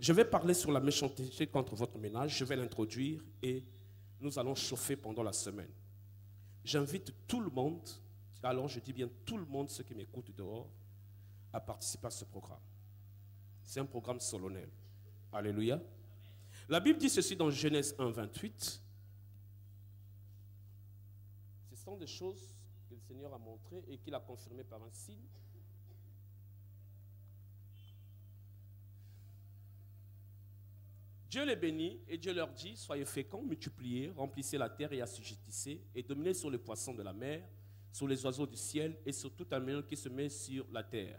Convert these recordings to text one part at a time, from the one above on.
Je vais parler sur la méchanceté contre votre ménage. Je vais l'introduire et nous allons chauffer pendant la semaine. J'invite tout le monde, alors je dis bien tout le monde, ceux qui m'écoutent dehors, à participer à ce programme. C'est un programme solennel. Alléluia. La Bible dit ceci dans Genèse 1, 28. Ce sont des choses que le Seigneur a montrées et qu'il a confirmées par un signe. Dieu les bénit et Dieu leur dit, soyez féconds, multipliez, remplissez la terre et assujettissez, et dominez sur les poissons de la mer, sur les oiseaux du ciel et sur tout animal qui se met sur la terre.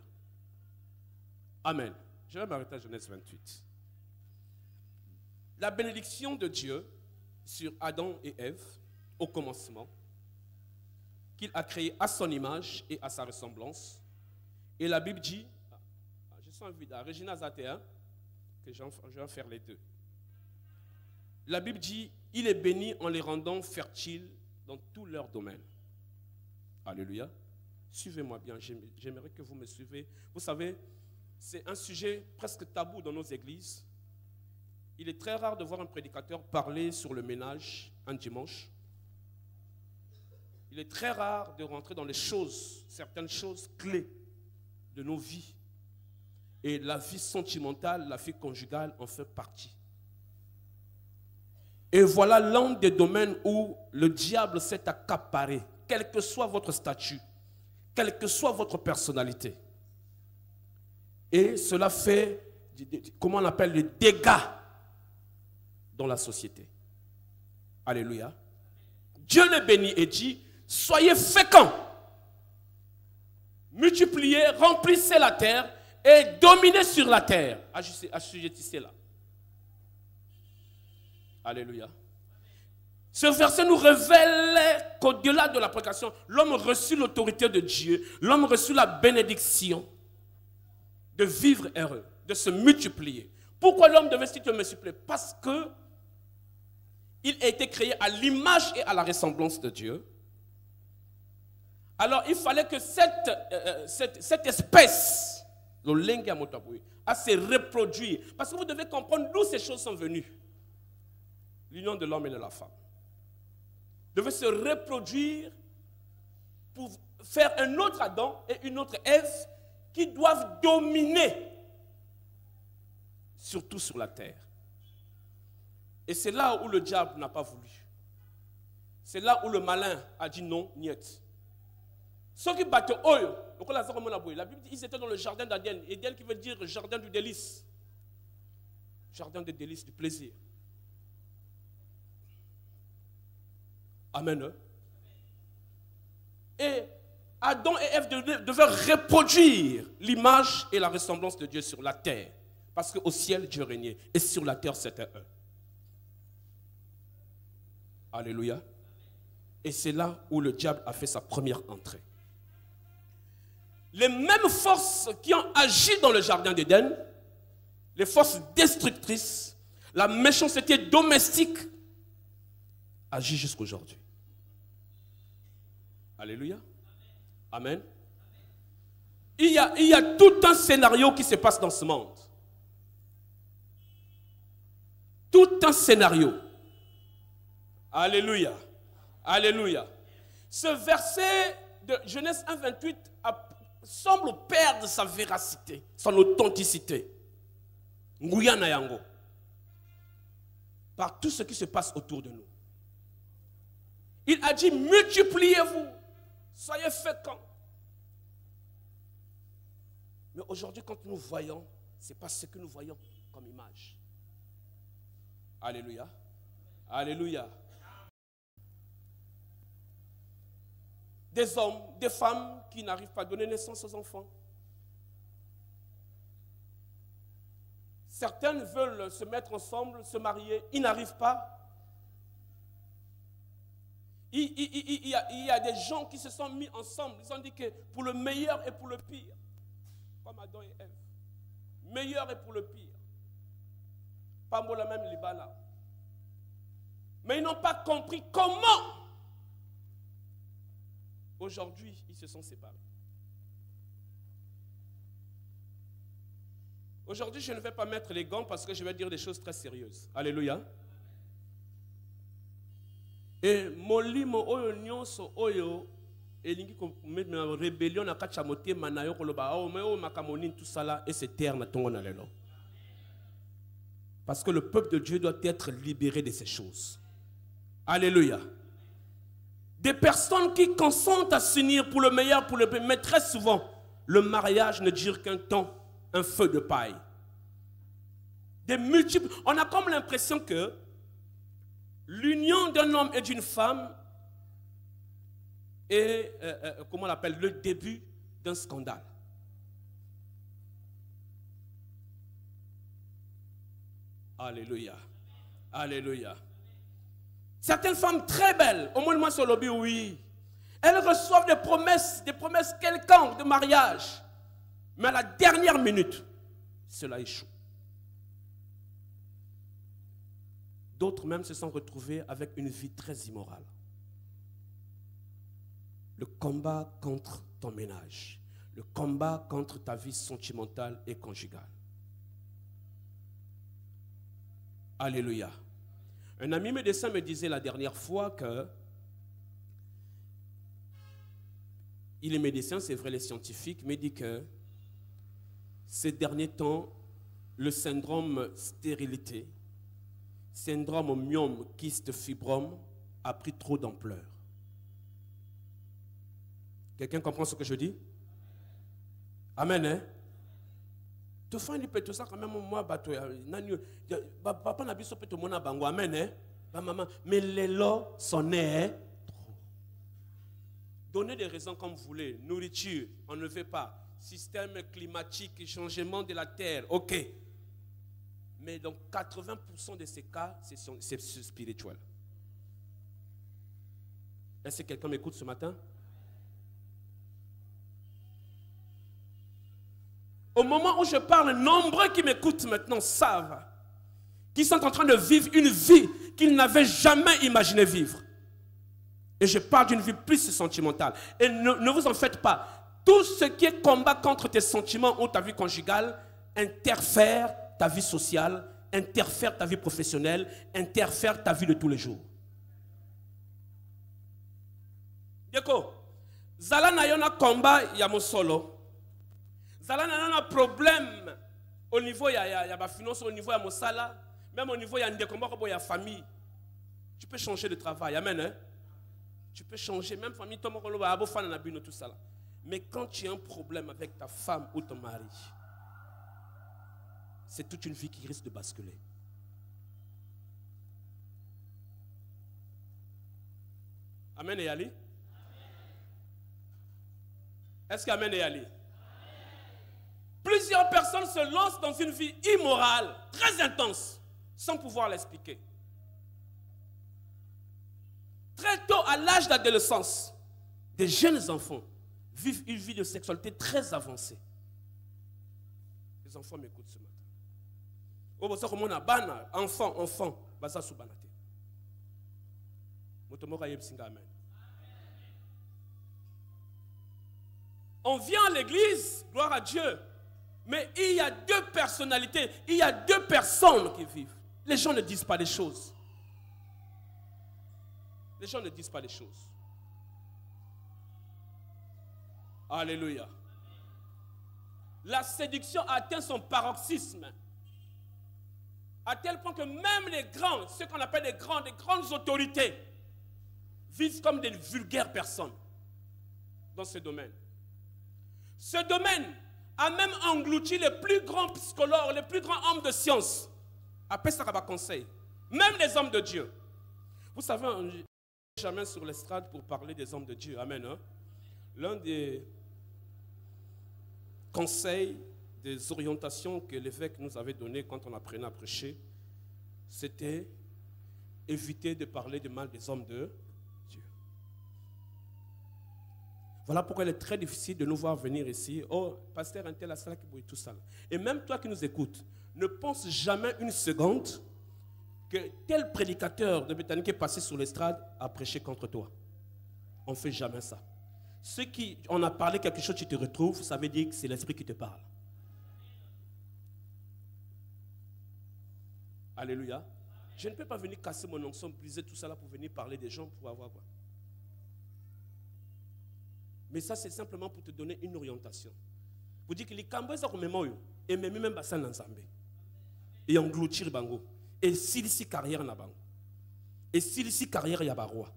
Amen. Je vais m'arrêter à Genèse 28. La bénédiction de Dieu sur Adam et Ève au commencement, qu'il a créé à son image et à sa ressemblance. Et la Bible dit, je sens vide à Regina Zatea, que je vais faire les deux. La Bible dit, il est béni en les rendant fertiles dans tous leurs domaines. Alléluia. Suivez-moi bien, j'aimerais que vous me suivez. Vous savez, c'est un sujet presque tabou dans nos églises. Il est très rare de voir un prédicateur parler sur le ménage un dimanche. Il est très rare de rentrer dans les choses, certaines choses clés de nos vies. Et la vie sentimentale, la vie conjugale en fait partie. Et voilà l'un des domaines où le diable s'est accaparé, quel que soit votre statut, quelle que soit votre personnalité. Et cela fait, comment on appelle, les dégâts dans la société. Alléluia. Dieu les bénit et dit, soyez féconds, multipliez, remplissez la terre et dominez sur la terre. Assujettissez-la. Alléluia. Ce verset nous révèle qu'au-delà de la prédication, l'homme reçut l'autorité de Dieu, l'homme reçut la bénédiction de vivre heureux, de se multiplier. Pourquoi l'homme devait se multiplier? Parce que il a été créé à l'image et à la ressemblance de Dieu. Alors il fallait que cette espèce, le lengamotabui, à se reproduire. Parce que vous devez comprendre d'où ces choses sont venues. L'union de l'homme et de la femme devait se reproduire pour faire un autre Adam et une autre Ève qui doivent dominer surtout sur la terre. Et c'est là où le diable n'a pas voulu. C'est là où le malin a dit non, niet. Ceux qui battent oyo, la Bible dit qu'ils étaient dans le jardin d'Éden. Éden qui veut dire jardin du délice. Jardin des délices, du plaisir. Amen. Et Adam et Ève devaient reproduire l'image et la ressemblance de Dieu sur la terre. Parce qu'au ciel, Dieu régnait. Et sur la terre, c'était eux. Alléluia. Et c'est là où le diable a fait sa première entrée. Les mêmes forces qui ont agi dans le jardin d'Éden, les forces destructrices, la méchanceté domestique, agissent jusqu'aujourd'hui. Alléluia. Amen. Il y a tout un scénario qui se passe dans ce monde. Tout un scénario. Alléluia. Alléluia. Ce verset de Genèse 1, 28 semble perdre sa véracité, son authenticité. Nguyana yango. Par tout ce qui se passe autour de nous. Il a dit, multipliez-vous, soyez féconds. Mais aujourd'hui, quand nous voyons, ce n'est pas ce que nous voyons comme image. Alléluia. Alléluia. Des hommes, des femmes qui n'arrivent pas à donner naissance aux enfants. Certaines veulent se mettre ensemble, se marier, ils n'arrivent pas. Il y a des gens qui se sont mis ensemble. Ils ont dit que pour le meilleur et pour le pire. Comme Adam et Ève. Meilleur et pour le pire. Pas moi la même libala. Mais ils n'ont pas compris comment. Aujourd'hui, ils se sont séparés. Aujourd'hui, je ne vais pas mettre les gants parce que je vais dire des choses très sérieuses. Alléluia. Et molimo oyo nyonso oyo elingi ko mettre rébellion na kati ya motema na yo koloba o mais o makamoni tout ça là et c'est terre na tongo na lelo. Parce que le peuple de Dieu doit être libéré de ces choses. Alléluia. Des personnes qui consentent à s'unir pour le meilleur, pour le pire, mais très souvent, le mariage ne dure qu'un temps, un feu de paille. Des multiples. On a comme l'impression que l'union d'un homme et d'une femme est, comment on l'appelle, le début d'un scandale. Alléluia. Alléluia. Certaines femmes très belles, au moins moi sur le lobby, oui, elles reçoivent des promesses quelconques de mariage. Mais à la dernière minute, cela échoue. D'autres même se sont retrouvés avec une vie très immorale. Le combat contre ton ménage, le combat contre ta vie sentimentale et conjugale. Alléluia. Un ami médecin me disait la dernière fois que il est médecin, c'est vrai, les scientifiques, mais dit que ces derniers temps, le syndrome stérilité, syndrome myome, kyste, fibrome, a pris trop d'ampleur. Quelqu'un comprend ce que je dis? Amen, hein? Tu fais tout ça quand même, moi, papa n'a pas dit tout le monde bango, amen, hein? Maman, mais les lots sont nés trop. Donnez des raisons comme vous voulez. Nourriture, on ne veut pas. Système climatique, changement de la terre, ok. Mais dans 80% de ces cas, c'est spirituel. Est-ce que quelqu'un m'écoute ce matin? Au moment où je parle, nombreux qui m'écoutent maintenant savent qu'ils sont en train de vivre une vie qu'ils n'avaient jamais imaginé vivre. Et je parle d'une vie plus sentimentale. Et ne vous en faites pas. Tout ce qui est combat contre tes sentiments ou ta vie conjugale interfère ta vie sociale, interfère ta vie professionnelle, interfère ta vie de tous les jours. Deko, zala na yona combat ya mosolo. Zala na yona problème au niveau ya ba finance, au niveau ya mosala, même au niveau ya ndeko ko ya famille. Tu peux changer de travail, amen, hein? Tu peux changer, même famille, tout ça. Mais quand tu as un problème avec ta femme ou ton mari, c'est toute une vie qui risque de basculer. Amen et Ali? Est-ce qu'Amen et Ali? Plusieurs personnes se lancent dans une vie immorale, très intense, sans pouvoir l'expliquer. Très tôt, à l'âge d'adolescence, des jeunes enfants vivent une vie de sexualité très avancée. Les enfants m'écoutent ce matin. Enfant, on vient à l'église, gloire à Dieu, mais il y a deux personnalités, il y a deux personnes qui vivent. Les gens ne disent pas les choses. Les gens ne disent pas les choses. Alléluia. La séduction a atteint son paroxysme. À tel point que même les grands, ceux qu'on appelle des grandes autorités, vivent comme des vulgaires personnes dans ce domaine. Ce domaine a même englouti les plus grands psychologues, les plus grands hommes de science. Après ça, va conseil. Même les hommes de Dieu. Vous savez, on n'est jamais sur l'estrade pour parler des hommes de Dieu. Amen. Hein? L'un des conseils, des orientations que l'évêque nous avait données quand on apprenait à prêcher, c'était éviter de parler du mal des hommes de Dieu. Voilà pourquoi il est très difficile de nous voir venir ici. Oh, pasteur, un tel, à cela qui bouille tout ça. Et même toi qui nous écoutes, ne pense jamais une seconde que tel prédicateur de Bethanie qui est passé sur l'estrade a prêché contre toi. On ne fait jamais ça. Ceux qui on a parlé quelque chose, tu te retrouves, ça veut dire que c'est l'esprit qui te parle. Alléluia. Je ne peux pas venir casser mon onction, briser tout ça là pour venir parler des gens pour avoir quoi. Mais ça, c'est simplement pour te donner une orientation. Pour dire que les Cambouis sont comme moi, et même bassin ensemble. Et engloutir bango. Et s'il ici carrière na bango. Et s'il ici carrière y a baroi.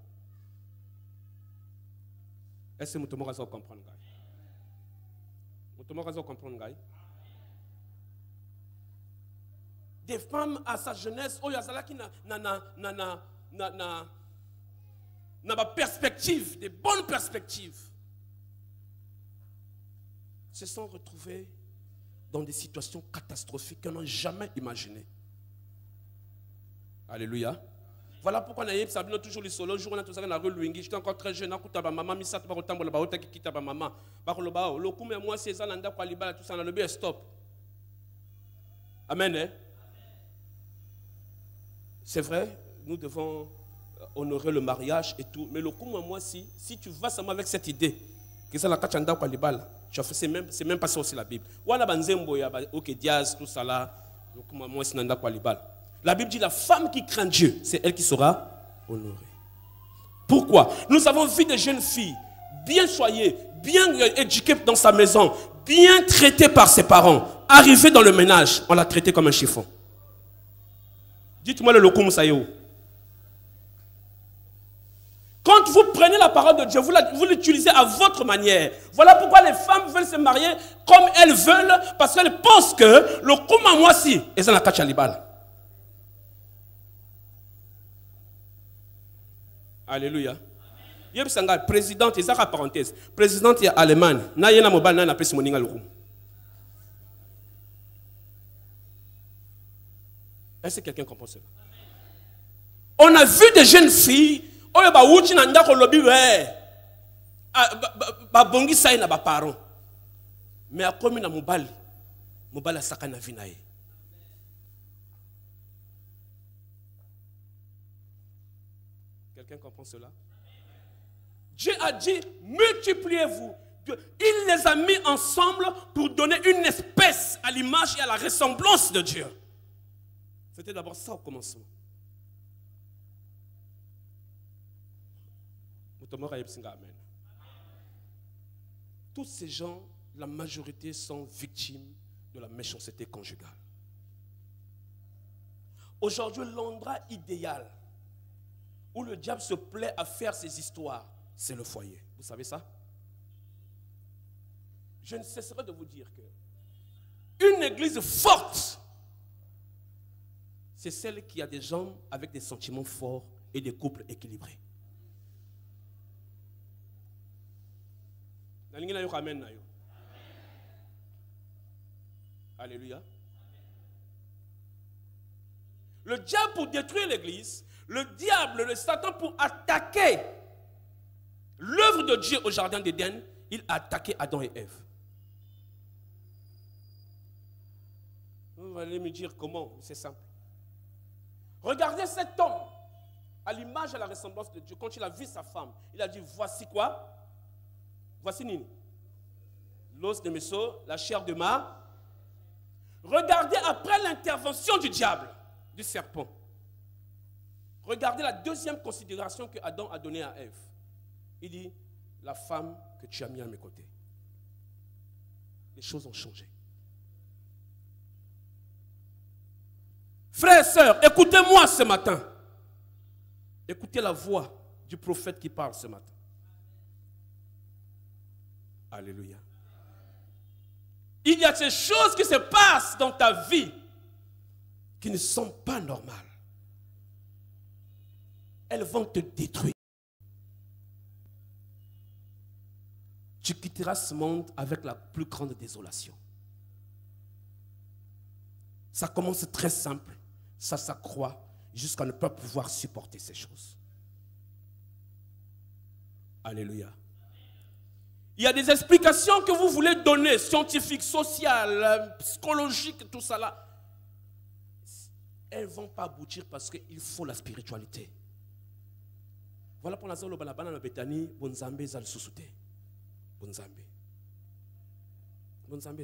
Est-ce que vous avez comprendre? Vous avez comprendre? Des femmes à sa jeunesse, oh yazala qui n'a perspective, des bonnes perspectives, se sont retrouvées dans des situations catastrophiques qu'elles n'ont jamais imaginées. Alléluia. Voilà pourquoi on a toujours les solos. Jour on a tout ça dans la rue Louingui. J'étais encore très jeune. Quand ma maman misat par autant la baota qui quitte ma maman. Par le bas, le coup mais moi c'est ça l'anda quoi libala tout ça dans le but stop. Amen. Hein? C'est vrai, nous devons honorer le mariage et tout. Mais le coup moi si tu vas seulement avec cette idée que ça la kachanda quoi libala. C'est même pas ça aussi la Bible. Voilà banzembo ya ok diaz tout ça là. Le coup moi c'est nanda quoi libala. La Bible dit la femme qui craint Dieu, c'est elle qui sera honorée. Pourquoi? Nous avons vu des jeunes filles bien soignées, bien éduquées dans sa maison, bien traitées par ses parents. Arrivées dans le ménage, on l'a traitée comme un chiffon. Dites-moi le lokum sayo. Quand vous prenez la parole de Dieu, vous l'utilisez à votre manière. Voilà pourquoi les femmes veulent se marier comme elles veulent, parce qu'elles pensent que le kuma moi si, et ça n'a pas de Alléluia. Yebsanga présidente, et ça parenthèse. Présidente est Allemagne. Na yena mobile na pesi moninga lukum. Est-ce que quelqu'un comprend cela? On a vu des jeunes filles, oyo ba wuchi na ndako lobi we. Ba bongi sai na ba parents. Mais a komi na mobile. Mobile saka na vinae. Quelqu'un comprend cela? Dieu a dit, multipliez-vous. Il les a mis ensemble pour donner une espèce à l'image et à la ressemblance de Dieu. C'était d'abord ça au commencement. Tous ces gens, la majorité sont victimes de la méchanceté conjugale. Aujourd'hui, l'endroit idéal où le diable se plaît à faire ses histoires, c'est le foyer. Vous savez ça? Je ne cesserai de vous dire que une église forte, c'est celle qui a des gens avec des sentiments forts et des couples équilibrés. Alléluia. Le diable, pour détruire l'église, le diable, le Satan, pour attaquer l'œuvre de Dieu au jardin d'Éden, il a attaqué Adam et Ève. Vous allez me dire comment? C'est simple. Regardez cet homme, à l'image et à la ressemblance de Dieu. Quand il a vu sa femme, il a dit, voici quoi? Voici Nini. L'os de mes os, la chair de ma. Regardez après l'intervention du diable, du serpent. Regardez la deuxième considération que Adam a donnée à Ève. Il dit, la femme que tu as mis à mes côtés. Les choses ont changé. Frères et sœurs, écoutez-moi ce matin. Écoutez la voix du prophète qui parle ce matin. Alléluia. Il y a ces choses qui se passent dans ta vie qui ne sont pas normales. Elles vont te détruire. Tu quitteras ce monde avec la plus grande désolation. Ça commence très simple, ça s'accroît jusqu'à ne pas pouvoir supporter ces choses. Alléluia. Il y a des explications que vous voulez donner, scientifiques, sociales, psychologiques, tout ça là. Elles ne vont pas aboutir parce qu'il faut la spiritualité. Voilà pour la zone de la banane Bethany, Bonzambe zal susute. Bonzambe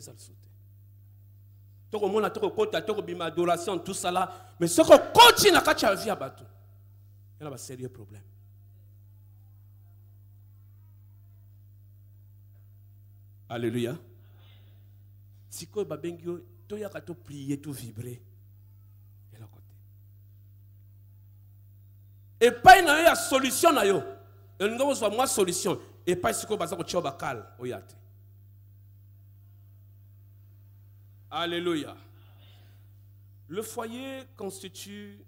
zal susute. Toko mona toko kota toko bima adoration tout ça là, mais ce qu'on continue à kacha vie à bateau. Il y a un sérieux problème. Alléluia. Si quoi babengio to ya kato prier tout vibrer. Et là côté. Et pas une a solution na yo. Et nous avons moi solution. Et pas si quoi basa ko choba kal oyate. Alléluia. Le foyer constitue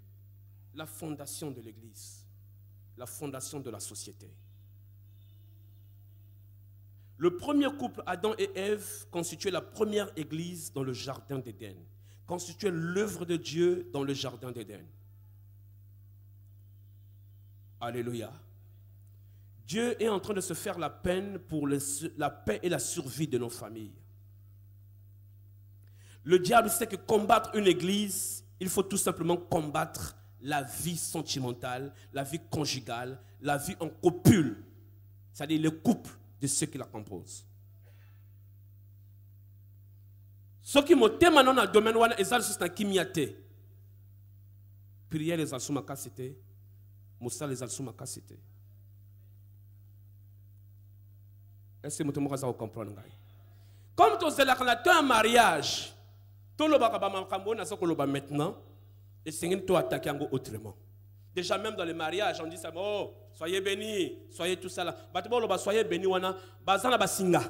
la fondation de l'Église, la fondation de la société. Le premier couple, Adam et Ève, constituait la première Église dans le jardin d'Éden, constituait l'œuvre de Dieu dans le jardin d'Éden. Alléluia. Dieu est en train de se faire la peine pour la paix et la survie de nos familles. Le diable sait que combattre une église, il faut tout simplement combattre la vie sentimentale, la vie conjugale, la vie en copule, c'est-à-dire le couple de ceux qui la composent. Ce qui m'a dit maintenant dans le domaine où ils ont juste un kimiate. Prière les alsuma cassité, Moussa les alsuma cassité. Est-ce que vous comprenez? Comme tu as un mariage, tout le monde maintenant, et c'est toi attaquer autrement. Déjà même dans les mariages, on dit ça, oh, soyez bénis, soyez tout ça là. Soyez bénis, bazana basinga.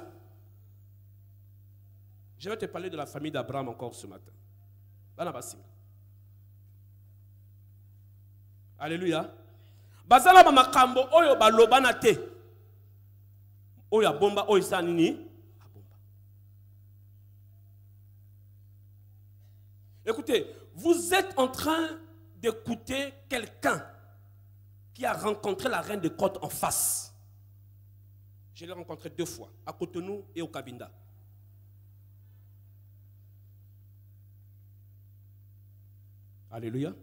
Je vais te parler de la famille d'Abraham encore ce matin. Bana basinga. Alléluia. Bazana ba makambo oyo ba lobana te. Oyo bomba oyo sanini. Écoutez, vous êtes en train d'écouter quelqu'un qui a rencontré la reine de Côte en face. Je l'ai rencontré 2 fois, à Cotonou et au Cabinda. Alléluia.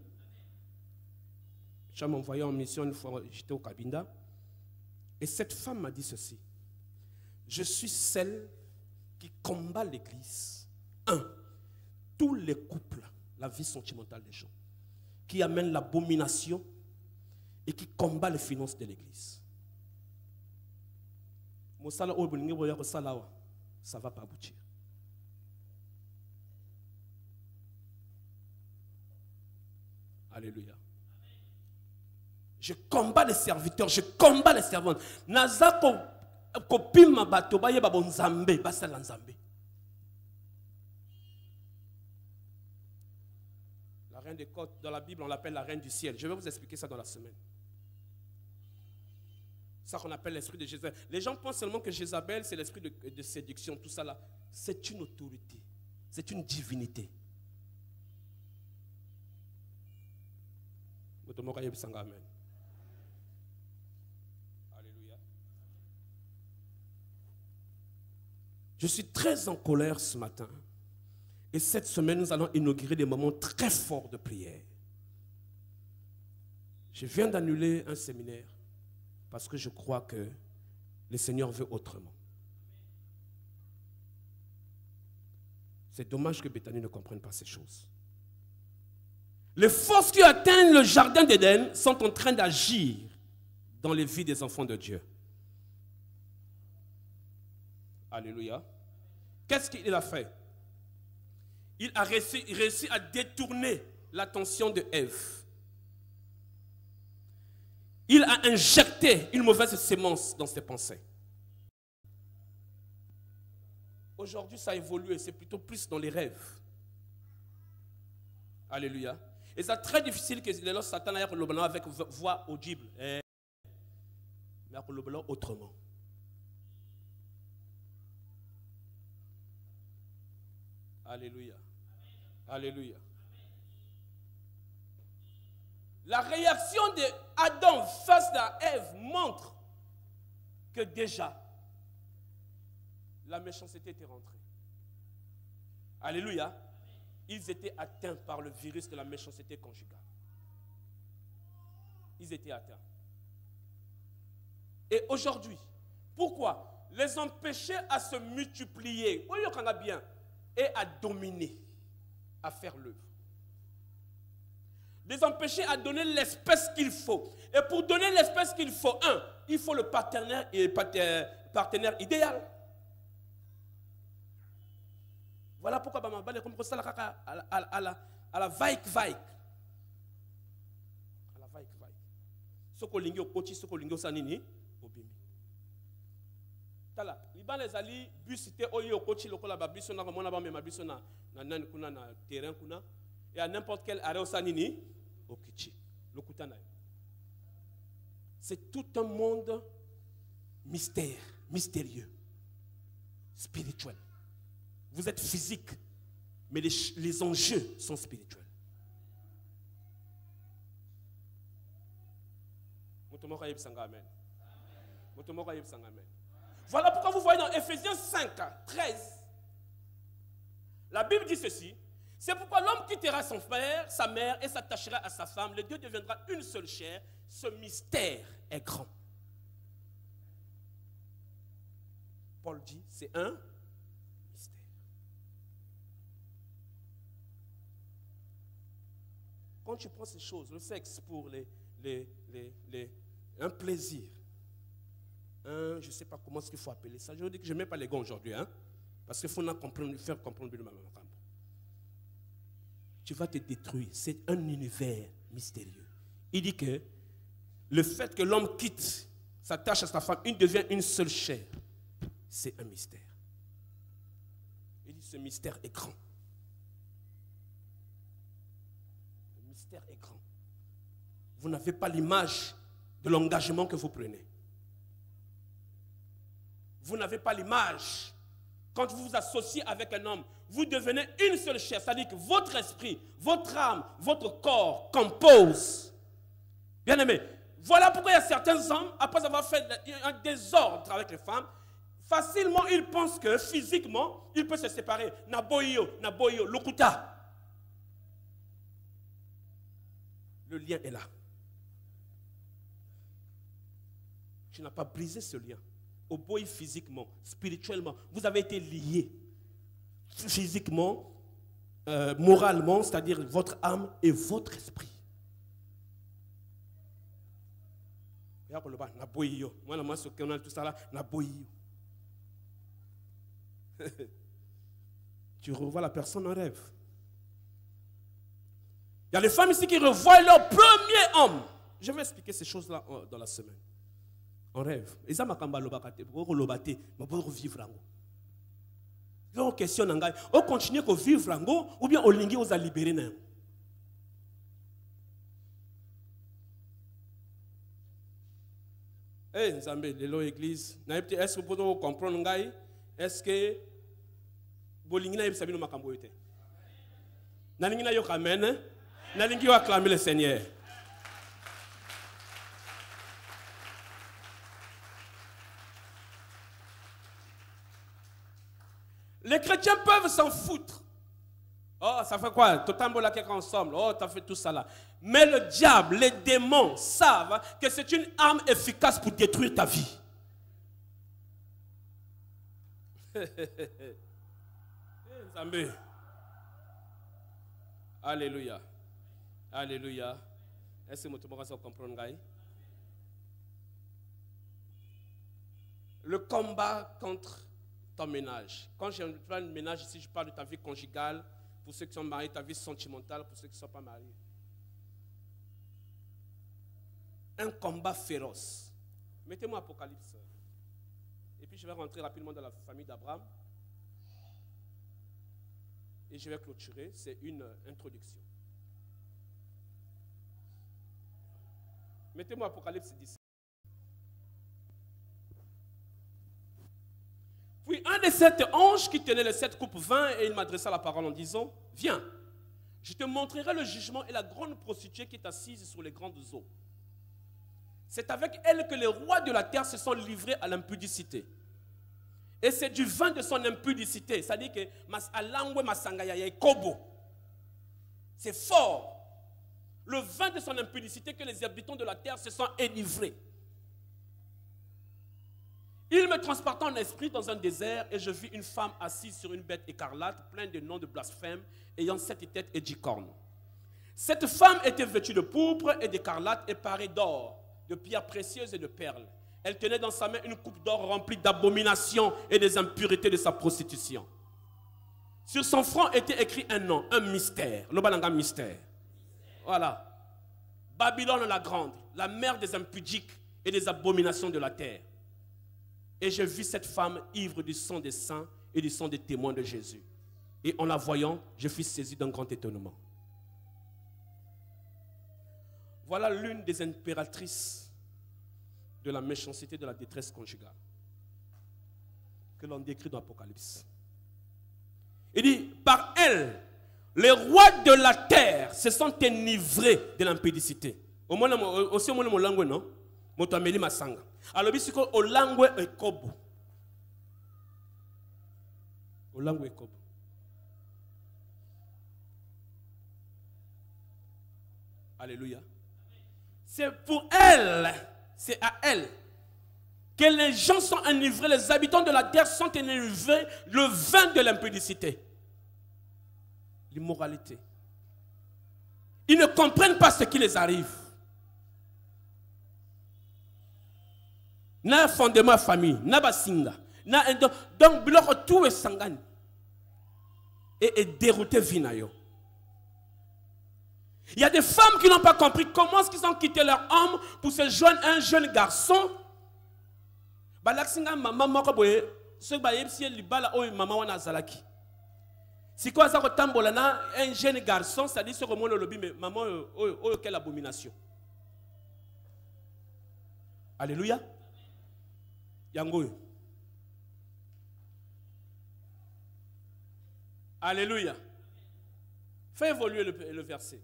Je m'ai envoyé en mission une fois, j'étais au Cabinda. Et cette femme m'a dit ceci. Je suis celle qui combat l'Église. 1. Tous les couples, la vie sentimentale des gens, qui amènent l'abomination et qui combat les finances de l'Église. Ça ne va pas aboutir. Alléluia. Je combats les serviteurs, je combats les servantes. Nazako kopima bato baye babonzambe basala nzambe. La reine des côtes, dans la Bible, on l'appelle la reine du ciel. Je vais vous expliquer ça dans la semaine. Ça qu'on appelle l'esprit de Jézabel. Les gens pensent seulement que Jézabel, c'est l'esprit de séduction, tout ça là. C'est une autorité. C'est une divinité. Amen. Alléluia. Je suis très en colère ce matin. Et cette semaine, nous allons inaugurer des moments très forts de prière. Je viens d'annuler un séminaire parce que je crois que le Seigneur veut autrement. C'est dommage que Bethany ne comprenne pas ces choses. Les forces qui atteignent le jardin d'Éden sont en train d'agir dans les vies des enfants de Dieu. Alléluia. Qu'est-ce qu'il a fait? Il a réussi à détourner l'attention de Ève. Il a injecté une mauvaise sémence dans ses pensées. Aujourd'hui, ça a évolué, c'est plutôt plus dans les rêves. Alléluia. Et c'est très difficile que les Satan aille avec voix audible. Mais autrement. Alléluia. Alléluia. La réaction d'Adam face à Ève montre que déjà la méchanceté était rentrée. Alléluia. Ils étaient atteints par le virus de la méchanceté conjugale. Ils étaient atteints. Et aujourd'hui, pourquoi les empêcher à se multiplier, bien, et à dominer. à faire l'œuvre. Les empêcher à donner l'espèce qu'il faut. Et pour donner l'espèce qu'il faut, il faut le partenaire idéal. Voilà pourquoi je comme ça à la vaik-vaik. À la vaik-vaik. Ce qu'on lingue au coach, ce qu'on lingue au sanini, au bimi. Tala, liban les ali bus c'était au coach le kola bus on a mon abam ma bus na terrain kuna et à n'importe quel arrêt au sanini au kichi le kutana. C'est tout un monde mystérieux, spirituel. Vous êtes physique, mais les enjeux sont spirituels. Voilà pourquoi vous voyez dans Ephésiens 5, 13, la Bible dit ceci. C'est pourquoi l'homme quittera son père, sa mère et s'attachera à sa femme. Les deux deviendra une seule chair. Ce mystère est grand. Paul dit, c'est un mystère. Quand tu prends ces choses, le sexe pour un plaisir, je ne sais pas comment est-ce qu'il faut appeler ça. Je dis que je ne mets pas les gants aujourd'hui, parce qu'il faut faire comprendre le même. Tu vas te détruire. C'est un univers mystérieux. Il dit que le fait que l'homme quitte, s'attache à sa femme, il devient une seule chair. C'est un mystère. Il dit ce mystère est grand. Le mystère est grand. Vous n'avez pas l'image de l'engagement que vous prenez. Vous n'avez pas l'image. Quand vous vous associez avec un homme, vous devenez une seule chair. C'est-à-dire que votre esprit, votre âme, votre corps composent. Bien aimé, voilà pourquoi il y a certains hommes, après avoir fait un désordre avec les femmes, facilement ils pensent que physiquement, ils peuvent se séparer. Naboyo, lokuta. Le lien est là. Tu n'as pas brisé ce lien. Au boy physiquement, spirituellement, vous avez été liés physiquement, moralement, c'est-à-dire votre âme et votre esprit. Tu revois la personne en rêve. Il y a les femmes ici qui revoient leur premier homme. Je vais expliquer ces choses-là dans la semaine. En rêve. Et ça m'a cambalobakate, pour lobate, mais pour vivre en haut. On questionne, on continue à vivre en haut, ou bien on lingue aux a libéré. Eh, Nzambe, l'église, est-ce que vous pouvez comprendre, est-ce que vous lingue na yebsabi no makambo yote? Na lingue na yo amen, na lingue yo acclamer le Seigneur. Les chrétiens peuvent s'en foutre. Oh, ça fait quoi? Totambola quelqu'un ensemble. Oh, t'as fait tout ça là. Mais le diable, les démons savent que c'est une arme efficace pour détruire ta vie. Alléluia. Alléluia. Est-ce que vous comprenez? Le combat contre ton ménage. Quand je parle de ménage ici, je parle de ta vie conjugale, pour ceux qui sont mariés, ta vie sentimentale, pour ceux qui ne sont pas mariés. Un combat féroce. Mettez-moi Apocalypse. Et puis je vais rentrer rapidement dans la famille d'Abraham. Et je vais clôturer. C'est une introduction. Mettez-moi Apocalypse 17. Puis un des 7 anges qui tenait les 7 coupes vint et il m'adressa la parole en disant, viens, je te montrerai le jugement et la grande prostituée qui est assise sur les grandes eaux. C'est avec elle que les rois de la terre se sont livrés à l'impudicité. Et c'est du vin de son impudicité, c'est-à-dire que c'est fort. Le vin de son impudicité que les habitants de la terre se sont enivrés. Il me transporta en esprit dans un désert et je vis une femme assise sur une bête écarlate, pleine de noms de blasphème, ayant 7 têtes et 10 cornes. Cette femme était vêtue de pourpre et d'écarlate et parée d'or, de pierres précieuses et de perles. Elle tenait dans sa main une coupe d'or remplie d'abominations et des impuretés de sa prostitution. Sur son front était écrit un nom, un mystère. Le balanga mystère. Voilà. Babylone la grande, la mère des impudiques et des abominations de la terre. Et je vis cette femme ivre du sang des saints et du sang des témoins de Jésus. Et en la voyant, je fus saisi d'un grand étonnement. Voilà l'une des impératrices de la méchanceté, de la détresse conjugale que l'on décrit dans l'Apocalypse. Il dit, par elle, les rois de la terre se sont enivrés de l'impudicité. Aussi au moins mon langue, non? Motameli masanga. Alors bisiko au langue ekobo. Au langue ekobo. Alléluia. C'est pour elle, c'est à elle que les gens sont enivrés, les habitants de la terre sont enivrés le vin de l'impudicité, l'immoralité. Ils ne comprennent pas ce qui les arrive. Na fondement famille, na basinga, na donc bloc tout est sangane et dérouté vinayo. Il y a des femmes qui n'ont pas compris comment est-ce qu'ils ont quitté leur homme pour se joindre à un jeune garçon. Balaksinga maman moko boye, ce baye si libala o maman wana zalaki. Si quoi ça retambola na un jeune garçon, ça dit ce que moi le lobby mais maman quelle abomination. Alléluia. Yango. Alléluia. Fais évoluer le verset.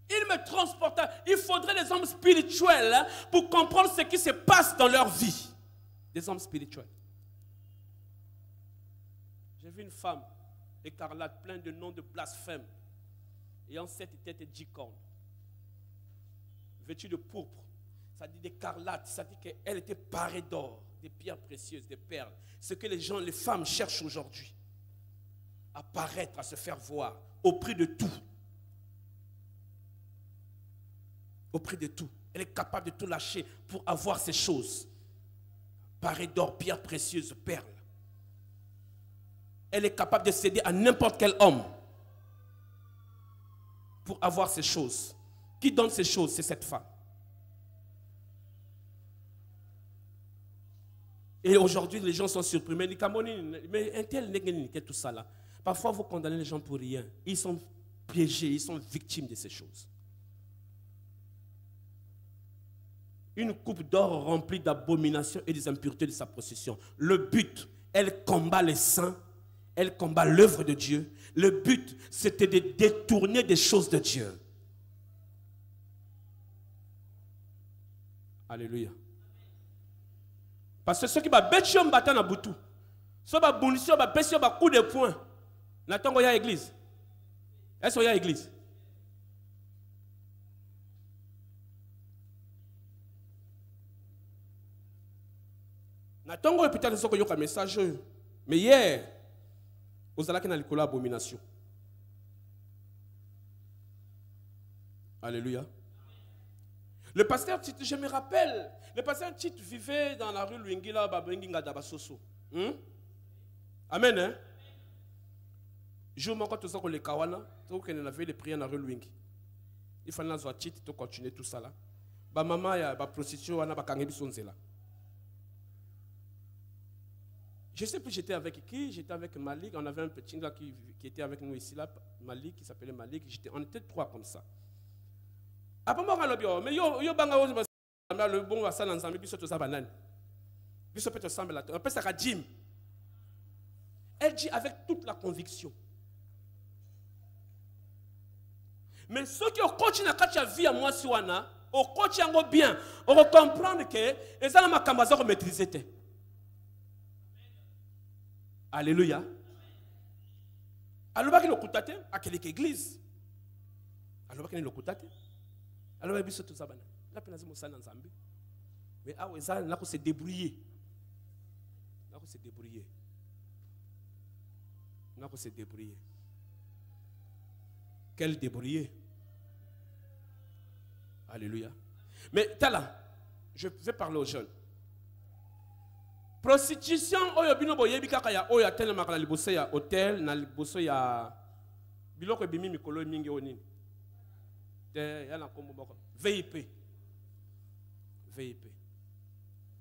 Il me transporta. Il faudrait des hommes spirituels pour comprendre ce qui se passe dans leur vie. Des hommes spirituels. J'ai vu une femme écarlate, pleine de noms de blasphème, ayant 7 têtes et 10 cornes, vêtue de pourpre. Ça dit d'écarlate, ça dit qu'elle était parée d'or, des pierres précieuses, des perles. Ce que les gens, les femmes cherchent aujourd'hui. À paraître, à se faire voir, au prix de tout. Au prix de tout. Elle est capable de tout lâcher pour avoir ces choses. Parée d'or, pierres précieuses, perles. Elle est capable de céder à n'importe quel homme pour avoir ces choses. Qui donne ces choses? C'est cette femme. Et aujourd'hui, les gens sont surpris. Mais un tel n'est tout ça là. Parfois, vous condamnez les gens pour rien. Ils sont piégés, ils sont victimes de ces choses. Une coupe d'or remplie d'abominations et des impuretés de sa procession. Le but, elle combat les saints, elle combat l'œuvre de Dieu. Le but, c'était de détourner des choses de Dieu. Alléluia. Parce que ceux qui va bêcher battre na butu, ceux qui va bondir, va bêcher, va coup de poing. N'attends qu'il y a église. Est-ce qu'il y a église? N'attends qu'il peut-être ce qu'il y a un message. Mais hier, vous allez dans l'école abomination. Alléluia. Le pasteur Tite, je me rappelle, le pasteur Tite vivait dans la rue Luingila, Babenginga Dabasoso. Amen, hein? Je me rappelle tout ça que les Kawana, tout qu'on avait les prières dans la rue Luingi. Il fallait que Tite to continuer tout ça là. Ba maman ya ba prostitution wana ba kangebi sonzela. Je sais plus j'étais avec qui, j'étais avec Malik, on avait un petit gars qui était avec nous ici là, Malik qui s'appelait Malik, on était 3 comme ça. Après moi on mais yo banga le bon va ça ensemble biso to ça banane. Biso peut ensemble là. On peut ça Jim. Elle dit avec toute la conviction. Mais ceux qui ont continué à faire vie à moi si wana, au coach yango bien, on va comprendre que les gens ma kambaza ko maîtriser. Alléluia. Alors, il y a à quelle église? Alors, il y a alors, il y a tout ça. La peine de Zambi. Mais ah ouais, ça, là, on s'est débrouillé. Là, on s'est débrouillé. Là, on s'est débrouillé. Quel débrouillé. Alléluia. Mais t'as là, je vais parler aux jeunes. Prostitution, oyo bino boyebi kaka ya oyo tellement na liboso ya hôtel, na liboso ya biloko bimi mikolo mingi onini. Te ya na kombo boko. VIP. VIP.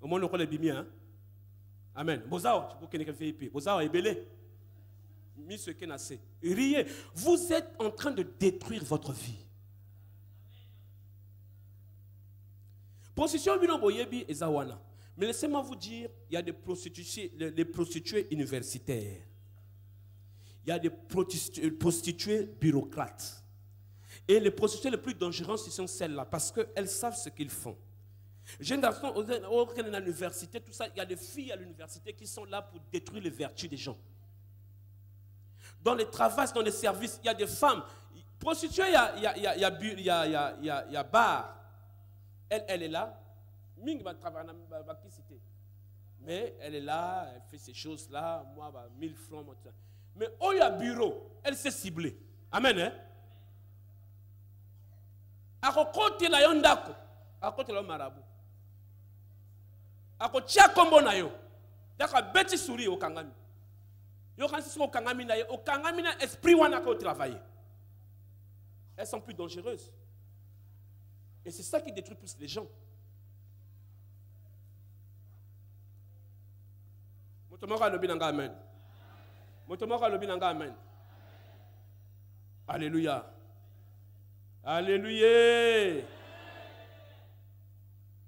Au moins le bimi hein. Amen. Bozao, tu peux connaître VIP. Bozao ebele. Monsieur Kenase. Riez. Vous êtes en train de détruire votre vie. Prostitution bino boyebi ezawana. Mais laissez-moi vous dire, il y a des prostituées universitaires. Il y a des prostituées bureaucrates. Et les prostituées les plus dangereuses, ce sont celles-là, parce qu'elles savent ce qu'ils font. Jeunes garçons, à l'université, tout ça, il y a des filles à l'université qui sont là pour détruire les vertus des gens. Dans les travaux, dans les services, il y a des femmes. Prostituées, il y a bar. Elle est là. Mais elle est là, elle fait ces choses-là, moi, 1000 francs. Mais où il y a bureau, elle s'est ciblée. Amen. Hein? À côté de la yondako, à côté de la marabout. À côté de la kombo na yo, d'accord, beti souri au kangami. Yo quand c'est au kangami na yo, au kangami na esprit wana ko travailler. Elles sont plus dangereuses. Et c'est ça qui détruit plus les gens. Amen. Amen. Alléluia. Alléluia.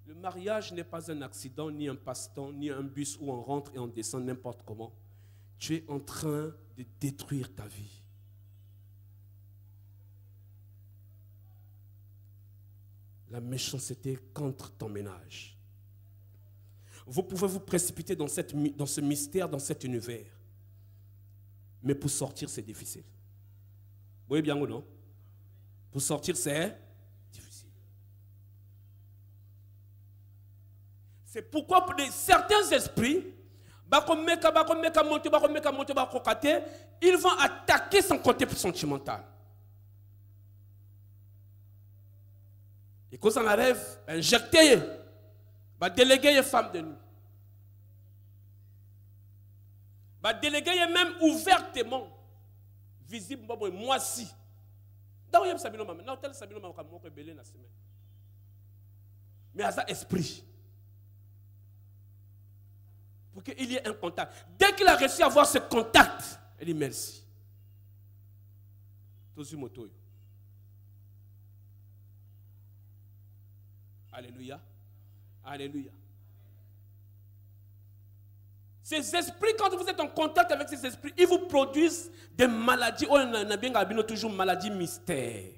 Le mariage n'est pas un accident, ni un passe-temps, ni un bus où on rentre et on descend n'importe comment. Tu es en train de détruire ta vie. La méchanceté contre ton ménage. Vous pouvez vous précipiter dans ce mystère, dans cet univers. Mais pour sortir, c'est difficile. Vous voyez bien ou non? Pour sortir, c'est difficile. C'est pourquoi pour certains esprits, ils vont attaquer son côté sentimental. Et quand on arrive, injecter, va déléguer les femmes de nous. Va déléguer même ouvertement, visible, moi si. Mais à ça, esprit. Pour qu'il y ait un contact. Dès qu'il a réussi à avoir ce contact, il dit merci. Alléluia. Alléluia. Ces esprits, quand vous êtes en contact avec ces esprits, ils vous produisent des maladies. On a bien toujours maladies mystères.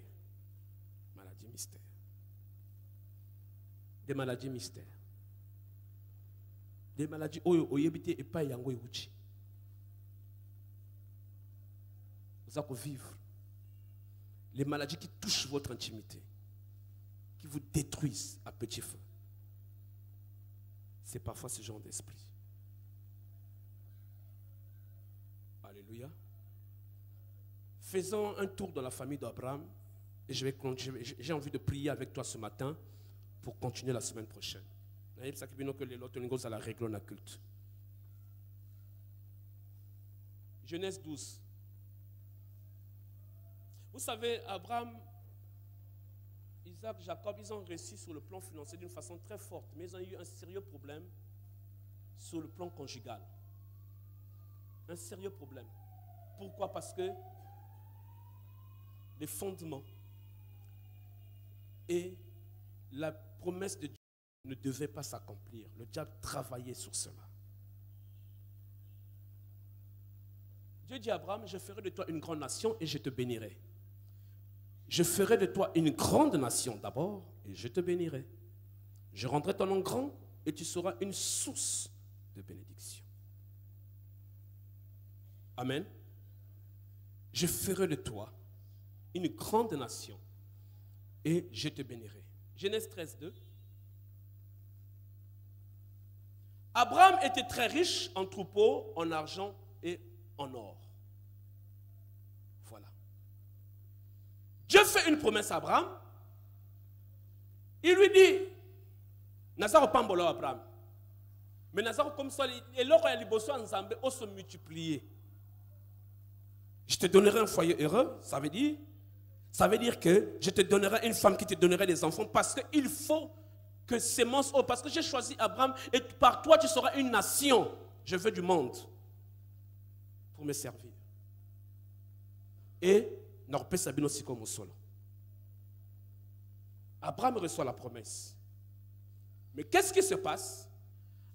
Maladies mystères. Des maladies mystères. Des maladies où il y a pas yango yuchi. Vous allez vivre. Les maladies qui touchent votre intimité, qui vous détruisent à petit feu. C'est parfois ce genre d'esprit. Alléluia. Faisons un tour dans la famille d'Abraham et j'ai envie de prier avec toi ce matin pour continuer la semaine prochaine. Genèse 12. Vous savez, Abraham, Isaac, Jacob, ils ont réussi sur le plan financier d'une façon très forte, mais ils ont eu un sérieux problème sur le plan conjugal. Un sérieux problème. Pourquoi? Parce que les fondements et la promesse de Dieu ne devaient pas s'accomplir. Le diable travaillait sur cela. Dieu dit à Abraham, je ferai de toi une grande nation et je te bénirai. Je ferai de toi une grande nation d'abord et je te bénirai. Je rendrai ton nom grand et tu seras une source de bénédiction. Amen. Je ferai de toi une grande nation et je te bénirai. Genèse 13, 2. Abraham était très riche en troupeaux, en argent et en or. Voilà. Dieu fait une promesse à Abraham. Il lui dit, Nazar Pambolo Abraham. Mais Nazar comme ça, et là, il y a Nzambe, on se multiplier. Je te donnerai un foyer heureux, ça veut dire que je te donnerai une femme qui te donnerait des enfants parce qu'il faut que sémence, parce que j'ai choisi Abraham et par toi tu seras une nation. Je veux du monde pour me servir. Et Norpe Sabino Siko Moussolo. Abraham reçoit la promesse. Mais qu'est-ce qui se passe?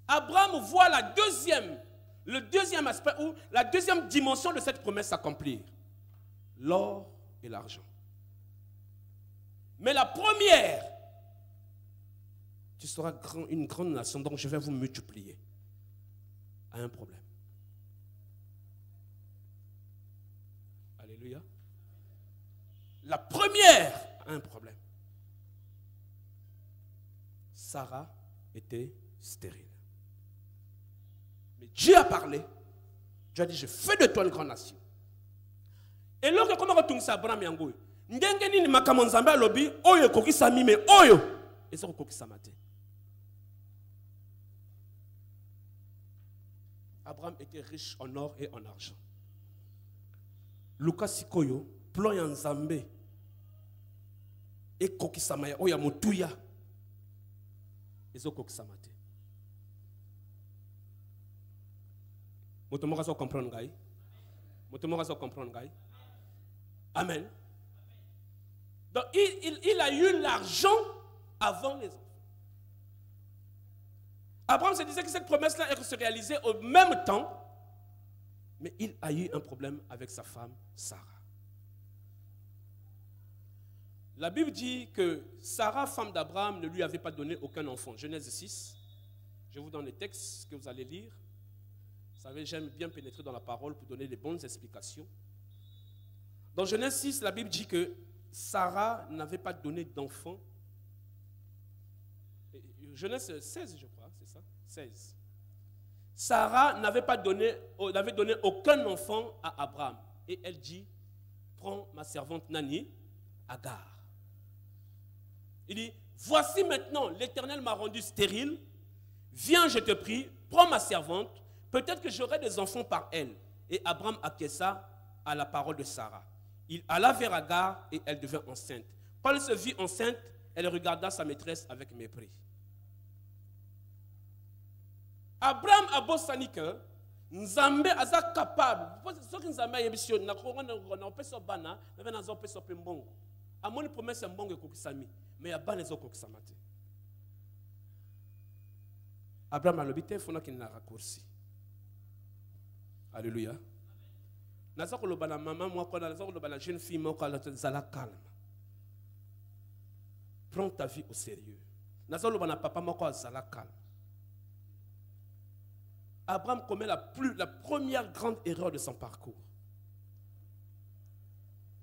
Abraham voit le deuxième aspect ou la deuxième dimension de cette promesse s'accomplir. L'or et l'argent. Mais la première, tu seras une grande nation, donc je vais vous multiplier. A un problème. Alléluia. La première a un problème. Sarah était stérile. Mais Dieu a parlé. Dieu a dit, je fais de toi une grande nation. Et lorsque comment retourne ça Abraham yango? Ndenge nini makambo nzambe alobi oyo kokisa mime oyo eza kokisa mate. Abraham était riche en or et en argent. Lucas Sikoyo plan ya nzambe et kokisa maya oya motuya ezo kokisa mate. Motomoka so comprendre ngai. Motomoka so comprendre ngai. Amen. Donc il a eu l'argent avant les enfants. Abraham se disait que cette promesse-là elle se réalisait au même temps, mais il a eu un problème avec sa femme Sarah. La Bible dit que Sarah, femme d'Abraham, ne lui avait pas donné aucun enfant. Genèse 6. Je vous donne les textes que vous allez lire. Vous savez, j'aime bien pénétrer dans la parole pour donner les bonnes explications. Dans Genèse 6, la Bible dit que Sarah n'avait pas donné d'enfant. Genèse 16, je crois, c'est ça 16. Sarah n'avait donné aucun enfant à Abraham. Et elle dit, prends ma servante Nani, Agar. Il dit, voici maintenant, l'Éternel m'a rendu stérile. Viens, je te prie, prends ma servante. Peut-être que j'aurai des enfants par elle. Et Abraham acquiesça à la parole de Sarah. Il alla vers Agar et elle devint enceinte. Quand elle se vit enceinte, elle regarda sa maîtresse avec mépris. Abraham a bossani que Nzambe aza capable. Ce que Nzambe a émission, na peso bana, na nazo peso pembongo. Amoni promesse mbongo kokisami, mais abana zo kokisamate. Abraham a l'obité fona qu'il n'a raccourci. Alléluia. Naza koloba na maman moi quand naza koloba na jeune fille moi quand zala calme. Prends ta vie au sérieux. Naza koloba na papa moi quand zala calme. Abraham commet la première grande erreur de son parcours.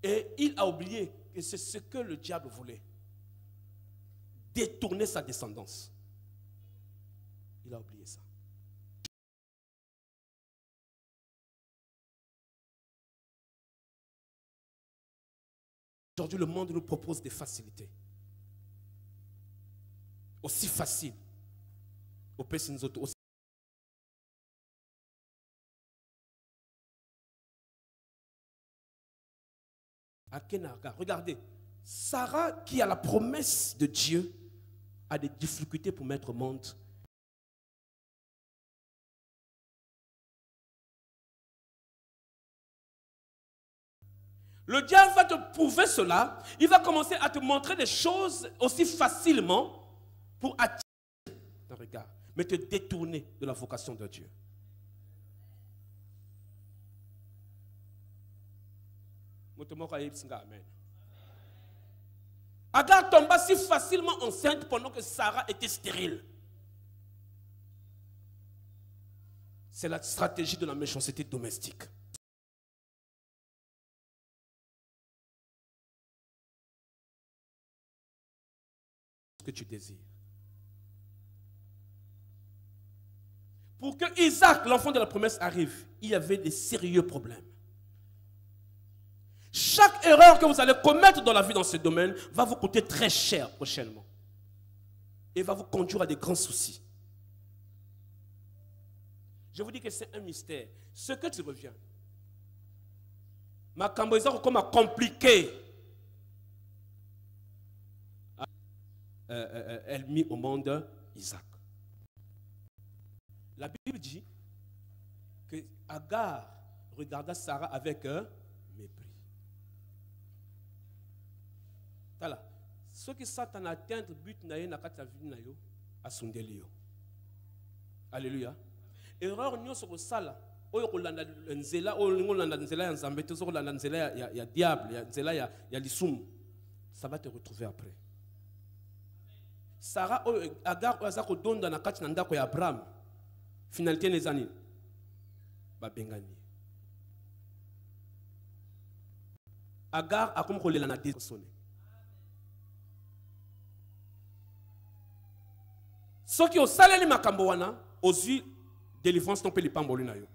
Et il a oublié que c'est ce que le diable voulait. Détourner sa descendance. Il a oublié ça. Aujourd'hui, le monde nous propose des facilités. Aussi faciles. Au Pessinzoto, aussi. À Kenaga, regardez, Sarah qui a la promesse de Dieu a des difficultés pour mettre au monde. Le diable va te prouver cela. Il va commencer à te montrer des choses aussi facilement pour attirer ton regard, mais te détourner de la vocation de Dieu. Amen. Agar tomba si facilement enceinte pendant que Sarah était stérile. C'est la stratégie de la méchanceté domestique. Que tu désires. Pour que Isaac, l'enfant de la promesse, arrive, il y avait des sérieux problèmes. Chaque erreur que vous allez commettre dans la vie dans ce domaine va vous coûter très cher prochainement. Et va vous conduire à des grands soucis. Je vous dis que c'est un mystère. Ce que tu reviens. Ma camboisa comme compliqué. Elle mit au monde Isaac. La Bible dit que Agar regarda Sarah avec mépris. Voilà. Ce qui Satan atteint le but naïe na kata vie nayo asundelio. Alléluia. Erreur nyo sur sala. Oyo kolanda nzela, oyo ngolanda nzela ya nzambe, to kolanda nzela ya diable, ya nzela ya lisum. Ça va te retrouver après. Sarah Agar azako donda na kati na ndako ya Abraham. Finalité les années. Ba bengani. Agar a comme kolela na désonné. Ceux qui ont salé makambo wana, aux yeux délivrance non peut les pamboli na yo.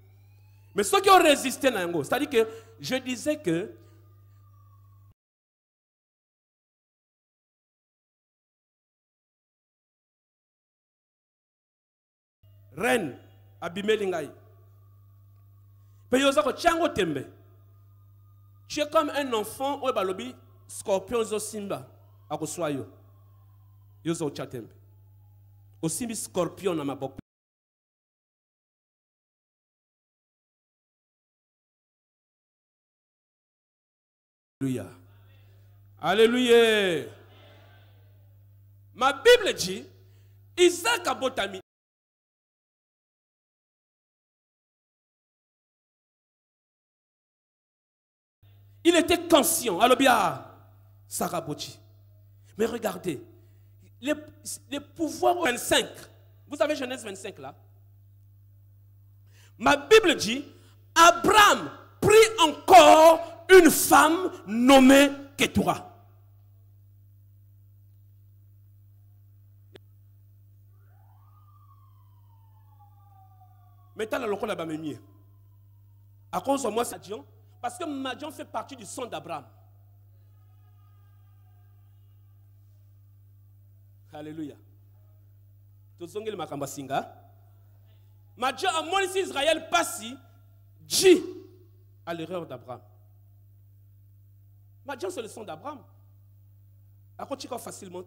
Mais ceux qui ont résisté na yango, c'est-à-dire que je disais que reine abimeli ngai. Peyoza ko tiango tembe. Tu es comme un enfant ou balobi scorpion zo simba akoswa yo. Yozo chatembe. Osimbi scorpion na maboko. Alléluia. Alléluia. Ma Bible dit, Isaac a botami. Il était conscient. Alors bien, Sarah Boti. Mais regardez, les pouvoirs 25. Vous avez Genèse 25 là. Ma Bible dit, Abraham prit encore une femme nommée Ketura. Maintenant, la locale là-bas mieux. À cause de moi, c'est Madian. Parce que Madian fait partie du sang d'Abraham. Alléluia. Tozongeli makamba singa. Madian a mon ici Israël passi dit à l'erreur d'Abraham. Madian c'est le sang d'Abraham. À quoi tu vas facilement